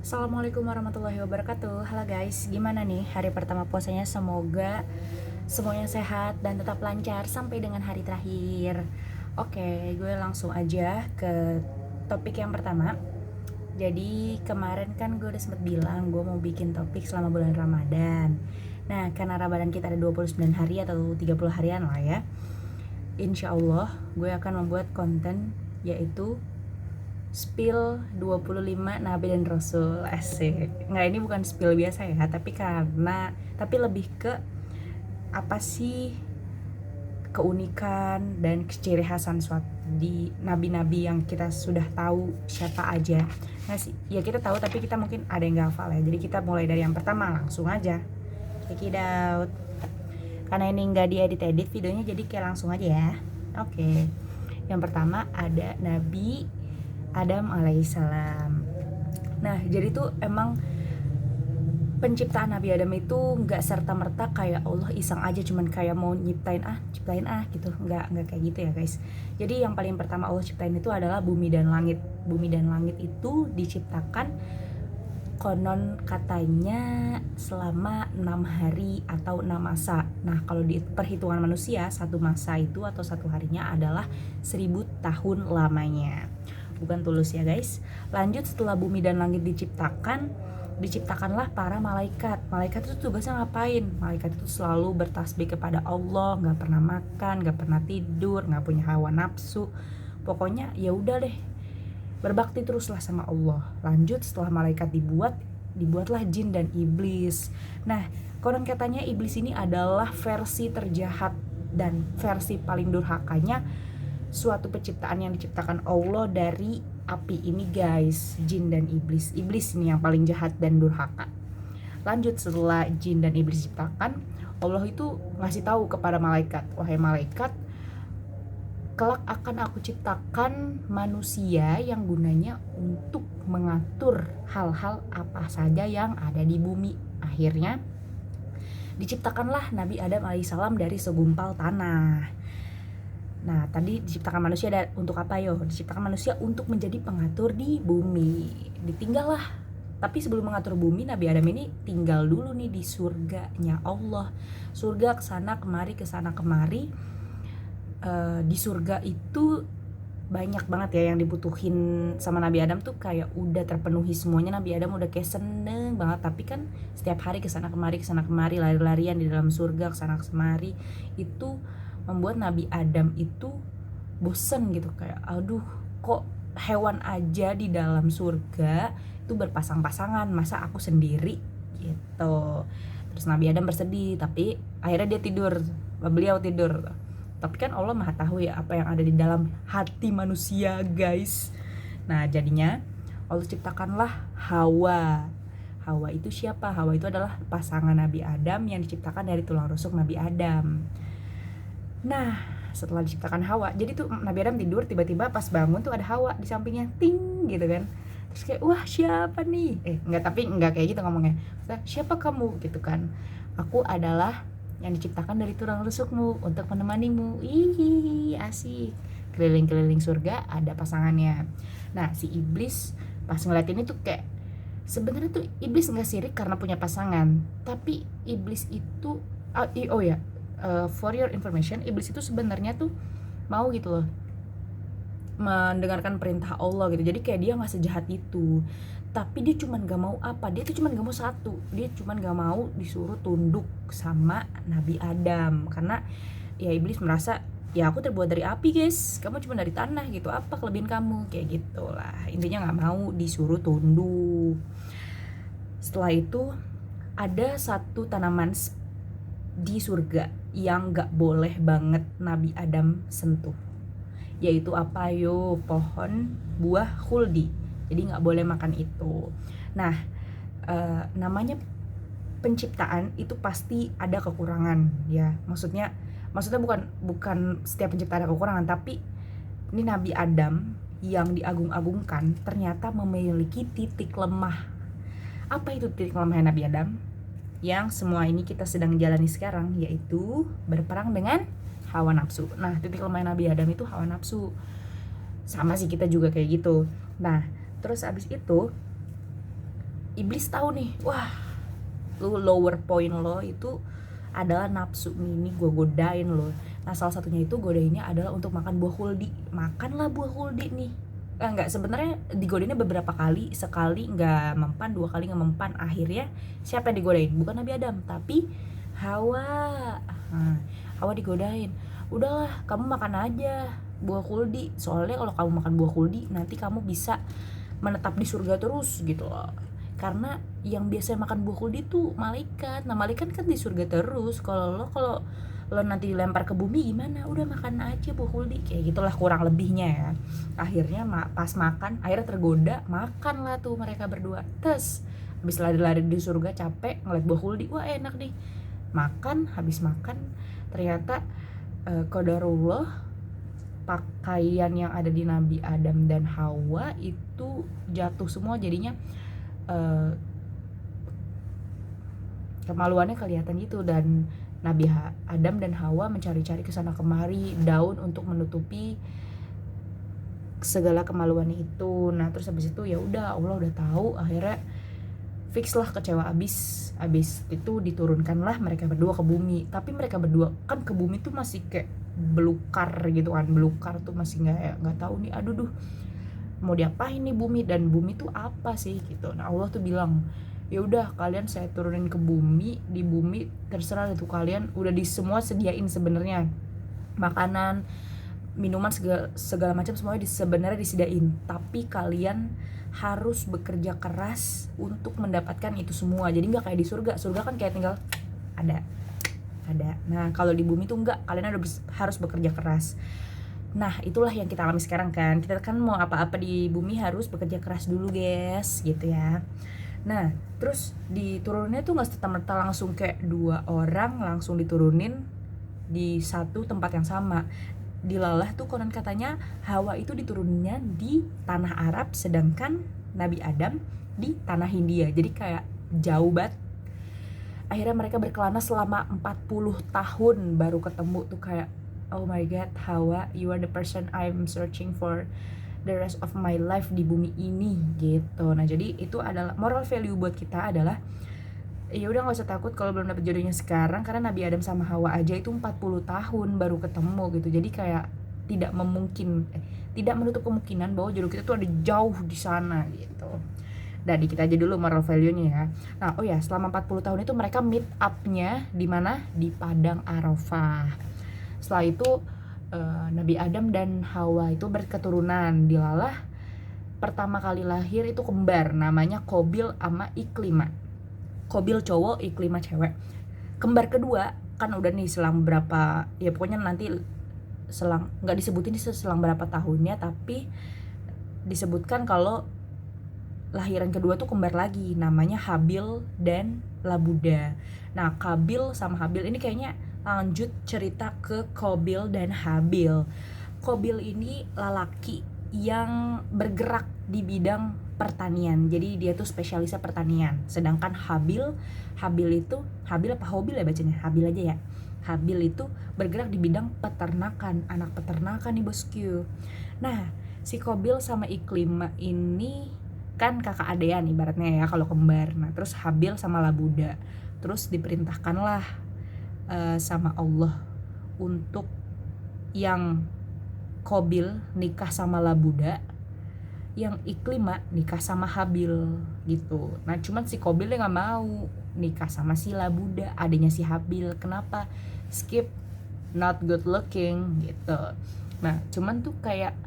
Assalamualaikum warahmatullahi wabarakatuh. Halo guys, gimana nih hari pertama puasanya? Semoga semuanya sehat dan tetap lancar sampai dengan hari terakhir. Oke, gue langsung aja ke topik yang pertama. Jadi kemarin kan gue udah sempet bilang gue mau bikin topik selama bulan Ramadan. Nah, karena Ramadan kita ada 29 hari atau 30 harian lah ya. Insya Allah gue akan membuat konten yaitu spill 25 Nabi dan Rasul. Asik. Nggak, ini bukan spill biasa ya, tapi lebih ke apa sih keunikan dan ciri khasan suatu di nabi-nabi yang kita sudah tahu siapa aja. Nah sih, ya kita tahu tapi kita mungkin ada yang nggak hafal ya. Jadi kita mulai dari yang pertama langsung aja. Check it out. Karena ini nggak diedit-edit videonya, jadi kayak langsung aja ya. Oke. Yang pertama ada Nabi Adam alaihissalam. Nah, jadi tuh emang penciptaan Nabi Adam itu nggak serta merta kayak Allah iseng aja cuman kayak mau ciptain gitu, nggak kayak gitu ya guys. Jadi yang paling pertama Allah ciptain itu adalah bumi dan langit. Bumi dan langit itu diciptakan konon katanya selama 6 hari atau 6 masa. Nah, kalau di perhitungan manusia, satu masa itu atau satu harinya adalah 1000 tahun lamanya. Bukan tulus ya guys. Lanjut, setelah bumi dan langit diciptakanlah para malaikat. Malaikat itu tugasnya ngapain? Malaikat itu selalu bertasbih kepada Allah, nggak pernah makan, nggak pernah tidur, nggak punya hawa nafsu. Pokoknya ya udah deh, berbakti teruslah sama Allah. Lanjut, setelah malaikat dibuatlah jin dan iblis. Nah, konon katanya iblis ini adalah versi terjahat dan versi paling durhakanya suatu penciptaan yang diciptakan Allah dari api ini guys. Jin dan iblis ini yang paling jahat dan durhaka. Lanjut, setelah jin dan iblis diciptakan, Allah itu ngasih tahu kepada malaikat, wahai malaikat, kelak akan aku ciptakan manusia yang gunanya untuk mengatur hal-hal apa saja yang ada di bumi. Akhirnya diciptakanlah Nabi Adam alaihissalam dari segumpal tanah. Nah, tadi diciptakan manusia untuk apa yo? Diciptakan manusia untuk menjadi pengatur di bumi. Ditinggal lah. Tapi sebelum mengatur bumi, Nabi Adam ini tinggal dulu nih di surganya Allah. Surga kesana kemari. Di surga itu banyak banget ya yang dibutuhin sama Nabi Adam tuh, kayak udah terpenuhi semuanya. Nabi Adam udah kayak seneng banget, tapi kan setiap hari kesana kemari lari-larian di dalam surga kesana kemari itu membuat Nabi Adam itu bosen gitu, kayak aduh kok hewan aja di dalam surga itu berpasang-pasangan, masa aku sendiri gitu. Terus Nabi Adam bersedih, tapi akhirnya beliau tidur. Tapi kan Allah maha tahu ya apa yang ada di dalam hati manusia guys. Nah, jadinya Allah ciptakanlah Hawa. Hawa itu siapa? Hawa itu adalah pasangan Nabi Adam yang diciptakan dari tulang rusuk Nabi Adam. Nah, setelah diciptakan Hawa, jadi tuh Nabi Adam tidur, tiba-tiba pas bangun tuh ada Hawa di sampingnya, ting gitu kan. Terus kayak, wah siapa nih? Tapi enggak kayak gitu ngomongnya. Siapa kamu gitu kan? Aku adalah yang diciptakan dari tulang rusukmu untuk menemanimu. Ih, asik. Keliling-keliling surga ada pasangannya. Nah, si iblis pas ngeliat ini tuh kayak, sebenarnya tuh iblis nggak sirik karena punya pasangan, tapi iblis itu for your information, iblis itu sebenarnya tuh mau gitu loh mendengarkan perintah Allah gitu. Jadi kayak dia nggak sejahat itu, tapi dia cuman gak mau dia tuh cuman gak mau satu, dia cuman gak mau disuruh tunduk sama Nabi Adam. Karena ya iblis merasa, ya aku terbuat dari api guys, kamu cuma dari tanah gitu, apa kelebihan kamu, kayak gitulah intinya, nggak mau disuruh tunduk. Setelah itu ada satu tanaman di surga yang gak boleh banget Nabi Adam sentuh, yaitu apa yo? Pohon buah khuldi. Jadi gak boleh makan itu. Nah, namanya penciptaan itu pasti ada kekurangan ya. Maksudnya bukan setiap penciptaan ada kekurangan, tapi ini Nabi Adam yang diagung-agungkan ternyata memiliki titik lemah. Apa itu titik lemahnya Nabi Adam? Yang semua ini kita sedang jalani sekarang, yaitu berperang dengan hawa nafsu. Nah, titik lemah Nabi Adam itu hawa nafsu. Sama sih kita juga kayak gitu. Nah, terus abis itu iblis tahu nih, wah lu lower point lo itu adalah nafsu nih, gue godain lo. Nah salah satunya itu godainnya adalah untuk makan buah huldi. Makanlah buah huldi nih. Enggak, sebenarnya digodainnya beberapa kali, sekali nggak mempan, dua kali nggak mempan. Akhirnya siapa yang digodain? Bukan Nabi Adam, tapi Hawa. Nah, Hawa digodain, udahlah kamu makan aja buah huldi, soalnya kalau kamu makan buah huldi nanti kamu bisa menetap di surga terus gitu loh. Karena yang biasa makan buah huldi tuh malaikat. Nah malaikat kan di surga terus. Kalau lo nanti dilempar ke bumi gimana? Udah makan aja buah huldi, kayak gitulah kurang lebihnya ya. Akhirnya pas makan, akhirnya tergoda, makan lah tuh mereka berdua. Terus habis lari-lari di surga capek ngeliat buah huldi, wah enak nih. Makan, habis makan ternyata qadarullah, pakaian yang ada di Nabi Adam dan Hawa itu jatuh semua, jadinya kemaluannya kelihatan gitu. Dan Nabi Adam dan Hawa mencari-cari kesana kemari daun untuk menutupi segala kemaluannya itu. Nah terus habis itu ya udah, Allah udah tahu, akhirnya fix lah, kecewa abis itu diturunkanlah mereka berdua ke bumi. Tapi mereka berdua kan ke bumi tuh masih kayak belukar gitu kan, belukar tuh masih nggak tahu nih, aduh mau diapain nih bumi, dan bumi tuh apa sih gitu. Nah Allah tuh bilang, ya udah kalian saya turunin ke bumi, di bumi terserah itu kalian udah di semua sediain sebenarnya, makanan, minuman, segala macam semuanya sebenarnya disediain, tapi kalian harus bekerja keras untuk mendapatkan itu semua. Jadi nggak kayak di surga kan kayak tinggal ada. Nah kalau di bumi tuh enggak, kalian harus bekerja keras. Nah itulah yang kita alami sekarang kan. Kita kan mau apa-apa di bumi harus bekerja keras dulu guys, gitu ya. Nah terus diturunnya tuh gak serta-merta langsung kayak 2 orang langsung diturunin di satu tempat yang sama. Dilalah tuh konon katanya Hawa itu dituruninnya di tanah Arab, sedangkan Nabi Adam di tanah Hindia. Jadi kayak jauh banget. Akhirnya mereka berkelana selama 40 tahun baru ketemu tuh, kayak oh my god Hawa, you are the person I'm searching for the rest of my life di bumi ini gitu. Nah jadi itu adalah moral value buat kita adalah ya udah nggak usah takut kalau belum dapet jodohnya sekarang, karena Nabi Adam sama Hawa aja itu 40 tahun baru ketemu gitu. Jadi kayak tidak menutup kemungkinan bahwa jodoh kita tuh ada jauh di sana gitu. Dari kita aja dulu moral value-nya ya. Nah, oh ya, selama 40 tahun itu mereka meet up-nya di mana? Di Padang Arafah. Setelah itu Nabi Adam dan Hawa itu berketurunan. Dilalah pertama kali lahir itu kembar, namanya Qabil sama Iklimah. Qabil cowok, Iklimah cewek. Kembar kedua kan udah nih selang berapa, ya pokoknya nanti selang, nggak disebutin selang berapa tahunnya, tapi disebutkan kalau lahiran kedua tuh kembar lagi, namanya Habil dan Labuda. Nah Qabil sama Habil ini kayaknya lanjut cerita ke Qabil dan Habil. Qabil ini lelaki yang bergerak di bidang pertanian, jadi dia tuh spesialisnya pertanian. Sedangkan Habil itu, Habil apa Hobil ya bacanya, Habil aja ya. Habil itu bergerak di bidang peternakan, anak peternakan nih bosku. Nah si Qabil sama Iklimah ini kan kakak adean ibaratnya ya kalau kembar. Nah terus Habil sama Labuda, terus diperintahkanlah sama Allah untuk yang Qabil nikah sama Labuda, yang Iklimah nikah sama Habil gitu. Nah cuman si Qabil nggak mau nikah sama si Labuda, adanya si Habil. Kenapa? Skip, not good looking gitu. Nah cuman tuh kayak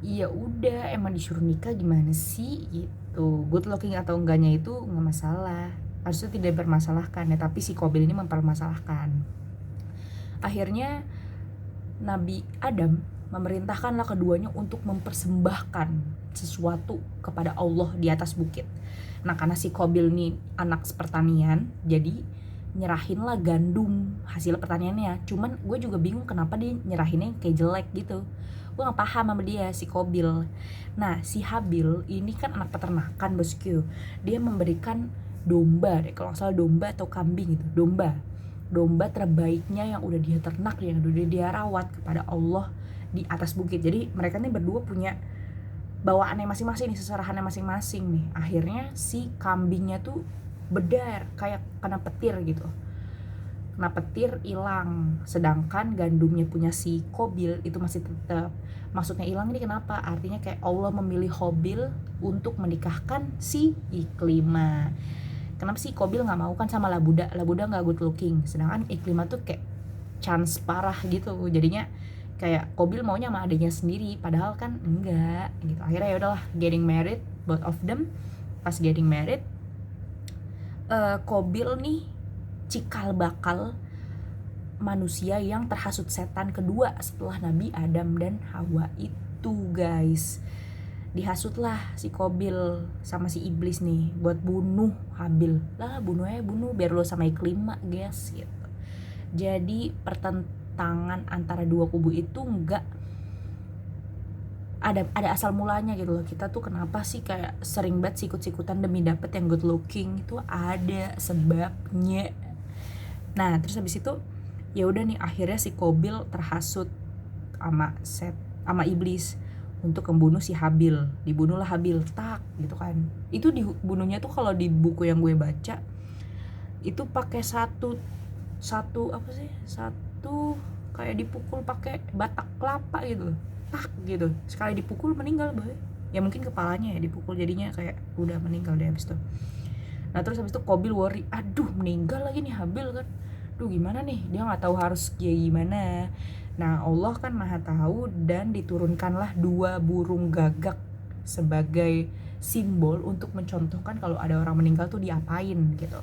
iya udah emang disuruh nikah gimana sih gitu. Good looking atau enggaknya itu nggak masalah, harusnya tidak bermasalahkan ya, tapi si Qabil ini mempermasalahkan. Akhirnya Nabi Adam memerintahkanlah keduanya untuk mempersembahkan sesuatu kepada Allah di atas bukit. Nah karena si Qabil ini anak pertanian, jadi nyerahinlah gandum hasil pertaniannya. Cuman gue juga bingung kenapa dia nyerahinnya kayak jelek gitu, gue gak paham sama dia si Qabil. Nah si Habil ini kan anak peternakan bosku, dia memberikan domba deh kalau gak salah, domba atau kambing gitu, domba terbaiknya yang udah dia ternak, yang udah dia rawat kepada Allah di atas bukit. Jadi mereka nih berdua punya bawaannya masing-masing nih, seserahannya masing-masing nih. Akhirnya si kambingnya tuh bedar kayak kena petir gitu, kena petir hilang, sedangkan gandumnya punya si Qabil itu masih tetap. Maksudnya hilang ini kenapa? Artinya kayak Allah memilih Qabil untuk menikahkan si Iklimah. Kenapa sih Qabil nggak mau kan sama Labuda? Labuda nggak good looking, sedangkan Iklimah tuh kayak chance parah gitu. Jadinya kayak Qabil maunya sama adiknya sendiri, padahal kan enggak gitu. Akhirnya ya udahlah, getting married both of them. Pas getting married, Qabil nih cikal bakal manusia yang terhasut setan kedua setelah Nabi Adam dan Hawa itu, guys. Dihasutlah si Qabil sama si iblis nih buat bunuh Habil. Lah bunuh aja, bunuh biar lo sama Iklimah, guys, gitu. Jadi pertentangan antara dua kubu itu enggak ada asal mulanya gitu loh. Kita tuh kenapa sih kayak sering banget sikut-sikutan demi dapet yang good looking, itu ada sebabnya. Nah terus habis itu ya udah nih, akhirnya si Qabil terhasut sama iblis untuk membunuh si Habil. Dibunuhlah Habil, tak gitu kan. Itu dibunuhnya tuh kalau di buku yang gue baca itu pakai satu apa sih, satu kayak dipukul pakai batak kelapa gitu, tak gitu, sekali dipukul meninggal boy. Ya mungkin kepalanya ya dipukul, jadinya kayak udah meninggal deh habis itu. Nah terus habis itu Qabil worry, aduh meninggal lagi nih Habil kan, duh gimana nih, dia nggak tahu harus kayak gimana. Nah Allah kan maha tahu, dan diturunkanlah 2 burung gagak sebagai simbol untuk mencontohkan kalau ada orang meninggal tuh diapain gitu.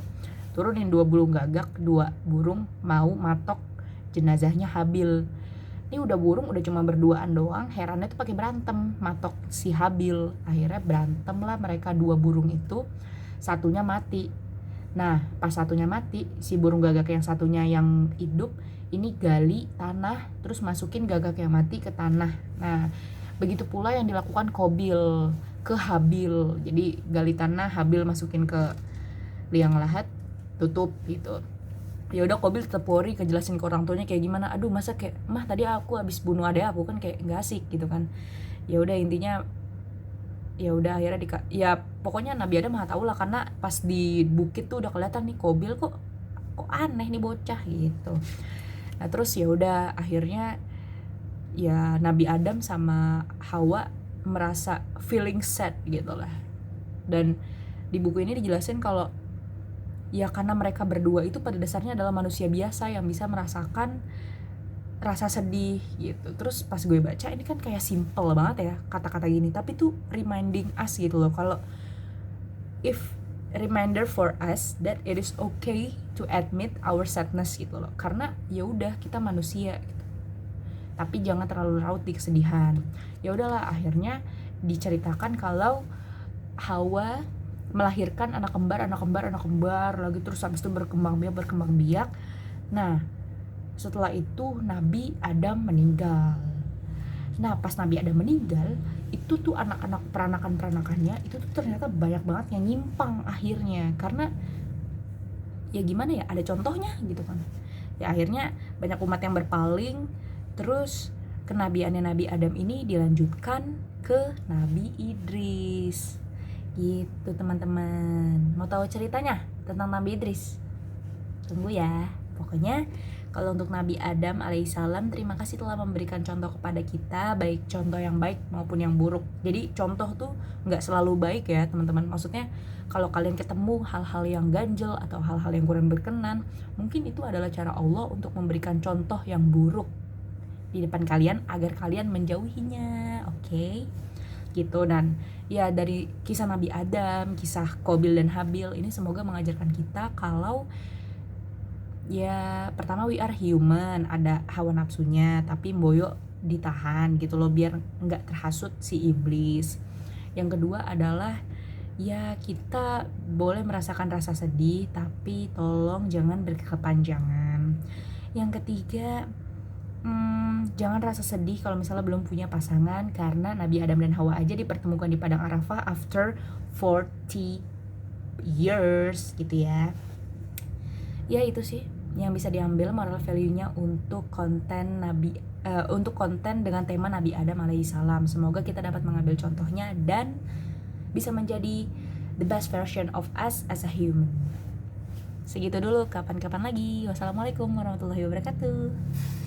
Turunin 2 burung gagak, 2 burung mau matok jenazahnya Habil. Ini udah burung udah cuma berduaan doang, herannya tuh pakai berantem matok si Habil. Akhirnya berantem lah mereka 2 burung itu, satunya mati. Nah pas satunya mati, si burung gagak yang satunya yang hidup ini gali tanah terus masukin gagak yang mati ke tanah. Nah begitu pula yang dilakukan Qabil ke Habil. Jadi gali tanah, Habil masukin ke liang lahat, tutup gitu. Ya udah Qabil tetap worry, kejelasin ke orang tuanya kayak gimana. Aduh masa kayak, mah tadi aku habis bunuh adek aku kan, kayak nggak asik gitu kan. Ya udah intinya ya udah akhirnya ya pokoknya Nabi Adam nggak tahu lah, karena pas di bukit tuh udah kelihatan nih Qabil kok aneh nih bocah gitu. Nah terus ya udah akhirnya ya Nabi Adam sama Hawa merasa feeling sad gitu lah. Dan di buku ini dijelasin kalau ya karena mereka berdua itu pada dasarnya adalah manusia biasa yang bisa merasakan rasa sedih gitu. Terus pas gue baca ini kan kayak simple banget ya kata-kata gini, tapi tuh reminding us gitu loh, kalau if reminder for us that it is okay to admit our sadness gitu loh. Karena ya udah kita manusia gitu. Tapi jangan terlalu larut di kesedihan. Ya udahlah akhirnya diceritakan kalau Hawa melahirkan anak kembar lagi, terus habis itu berkembang biak. Nah setelah itu Nabi Adam meninggal. Nah pas Nabi Adam meninggal itu tuh anak-anak peranakannya itu tuh ternyata banyak banget yang nyimpang akhirnya, karena ya gimana ya, ada contohnya gitu kan. Ya akhirnya banyak umat yang berpaling, terus kenabiannya Nabi Adam ini dilanjutkan ke Nabi Idris gitu teman-teman. Mau tahu ceritanya tentang Nabi Idris? Tunggu ya. Pokoknya kalau untuk Nabi Adam alaihissalam, terima kasih telah memberikan contoh kepada kita, baik contoh yang baik maupun yang buruk. Jadi contoh tuh nggak selalu baik ya teman-teman. Maksudnya kalau kalian ketemu hal-hal yang ganjel atau hal-hal yang kurang berkenan, mungkin itu adalah cara Allah untuk memberikan contoh yang buruk di depan kalian agar kalian menjauhinya, oke? Gitu. Dan ya dari kisah Nabi Adam, kisah Qabil dan Habil ini semoga mengajarkan kita kalau ya pertama we are human, ada hawa nafsunya, tapi mboyo ditahan gitu loh biar nggak terhasut si iblis. Yang kedua adalah ya kita boleh merasakan rasa sedih, tapi tolong jangan berkepanjangan. Yang ketiga, jangan rasa sedih kalau misalnya belum punya pasangan, karena Nabi Adam dan Hawa aja dipertemukan di padang Arafah after 40 years gitu ya. Ya itu sih yang bisa diambil moral value-nya untuk konten Nabi untuk konten dengan tema Nabi Adam alaihissalam. Semoga kita dapat mengambil contohnya dan bisa menjadi the best version of us as a human. Segitu dulu, kapan-kapan lagi. Wassalamualaikum warahmatullahi wabarakatuh.